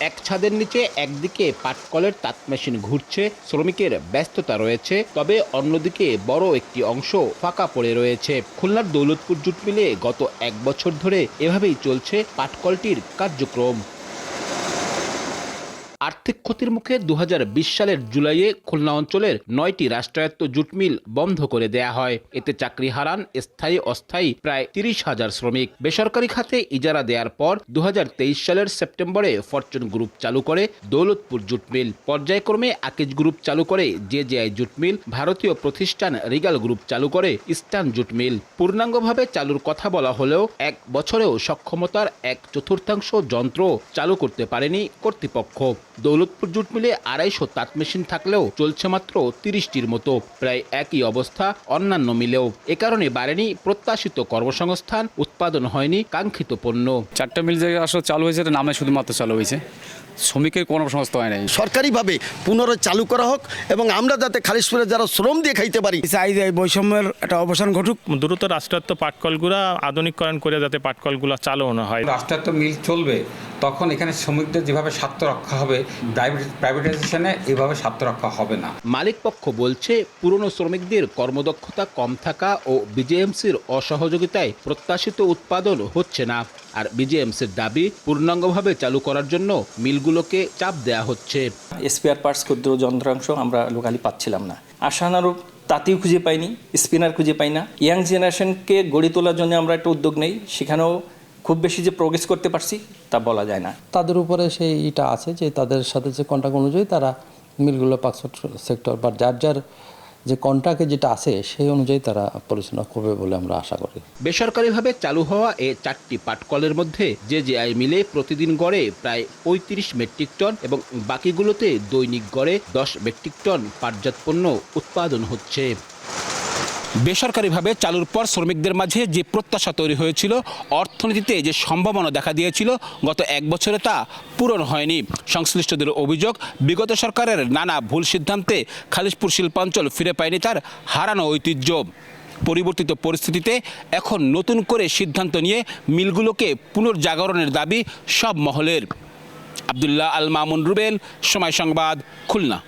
এক ছাদের নিচে একদিকে পাটকলের তাঁত মেশিন ঘুরছে, শ্রমিকের ব্যস্ততা রয়েছে, তবে অন্যদিকে বড় একটি অংশ ফাঁকা পড়ে রয়েছে। খুলনার দৌলতপুর জুট মিলে গত 1 বছর ধরে এভাবেই চলছে পাটকলটির কার্যক্রম। আর্থিক ক্ষতির মুখে 2020 সালের জুলাইয়ে খুলনা অঞ্চলের 9টি রাষ্ট্রায়ত্ত জুট মিল বন্ধ করে দেয়া হয়। এতে চাকরি হারান স্থায়ী অস্থায়ী প্রায় 30,000 শ্রমিক। বেসরকারি খাতে ইজারা দেওয়ার পর 2023 সালের সেপ্টেম্বরে ফরচুন গ্রুপ চালু করে দৌলতপুর জুট মিল। পর্যায়ক্রমে আকিজ গ্রুপ চালু করে জেজেআই জুট মিল, ভারতীয় প্রতিষ্ঠান রিগাল গ্রুপ চালু করে ইস্টার্ন জুট মিল। পূর্ণাঙ্গভাবে চালুর কথা বলা হলেও 1 বছরেও সক্ষমতার 1/4 যন্ত্র চালু করতে পারেনি কর্তৃপক্ষ। দৌলতপুর জুট মিলে 250 তাঁত মেশিন থাকলেও চলছে মাত্র 30টির মতো, প্রায় একই অবস্থা অন্যান্য মিলেও। এ কারণে বাড়েনি প্রত্যাশিত কর্মসংস্থান, উৎপাদন হয়নি কাঙ্ক্ষিত পণ্য। 4টা মিল যে আসলে চালু হয়েছে এটা নামে শুধুমাত্র চালু হয়েছে, শ্রমিকের কর্মসংস্থান হয় নাই। সরকারিভাবে পুনরায় চালু করা হোক এবং আমরা যাতে খালিশপুরে যারা শ্রম দিয়ে খাইতে পারি। চাহিদা বৈষম্যের একটা অবসান ঘটুক। দ্রুত রাষ্ট্রায়ত্ত পাটকলগুলা আধুনিকরণ করে যাতে পাটকলগুলা চালানো হয়। রাষ্ট্রায়ত্ত মিল চলবে, তখন এখানে শ্রমিকদের যেভাবে স্বার্থ রক্ষা হবে, প্রাইভেটাইজেশনে এভাবে স্বার্থ রক্ষা হবে না। মালিক পক্ষ বলছে, পুরনো শ্রমিকদের কর্মদক্ষতা কম থাকা ও বিজেএমসির অসহযোগিতায় প্রত্যাশিত উৎপাদন হচ্ছে না। আর বিজেএমসির দাবি, পূর্ণাঙ্গভাবে চালু করার জন্য মিলগুলোকে চাপ দেয়া হচ্ছে। স্পেয়ার পার্টস, ক্ষুদ্র যন্ত্রাংশ আমরা লোকালি পাচ্ছিলাম না। আশানুরূপ তাঁতিও খুঁজে পাইনি, স্পিনার খুঁজে পাই না। ইয়াং জেনারেশনকে গড়ে তোলার জন্য আমরা একটা উদ্যোগ নেই, সেখানেও খুব বেশি যে প্রোগ্রেস করতে পারছি তা বলা যায় না। তাদের উপরে সেই ইটা আছে যে তাদের সাথে যে কন্ট্রাক্ট অনুযায়ী তারা মিলগুলো পাক সেক্টর বা যার যার যে কন্ট্রাক্টে যেটা আছে সেই অনুযায়ী তারা পরিচালনা করবে বলে আমরা আশা করি। বেসরকারিভাবে চালু হওয়া এই 4টি পাটকলের মধ্যে জেজেআই মিলে প্রতিদিন গড়ে প্রায় 35 মেট্রিক টন এবং বাকিগুলোতে দৈনিক গড়ে 10 মেট্রিক টন পাটজাত পণ্য উৎপাদন হচ্ছে। বেসরকারিভাবে চালুর পর শ্রমিকদের মাঝে যে প্রত্যাশা তৈরি হয়েছিল, অর্থনীতিতে যে সম্ভাবনা দেখা দিয়েছিল, গত 1 বছরে তা পূরণ হয়নি। সংশ্লিষ্টদের অভিযোগ, বিগত সরকারের নানা ভুল সিদ্ধান্তে খালিশপুর শিল্পাঞ্চল ফিরে পায়নি তার হারানো ঐতিহ্য। পরিবর্তিত পরিস্থিতিতে এখন নতুন করে সিদ্ধান্ত নিয়ে মিলগুলোকে পুনর্জাগরণের দাবি সব মহলের। আব্দুল্লাহ আল মামুন রুবেল, সময় সংবাদ, খুলনা।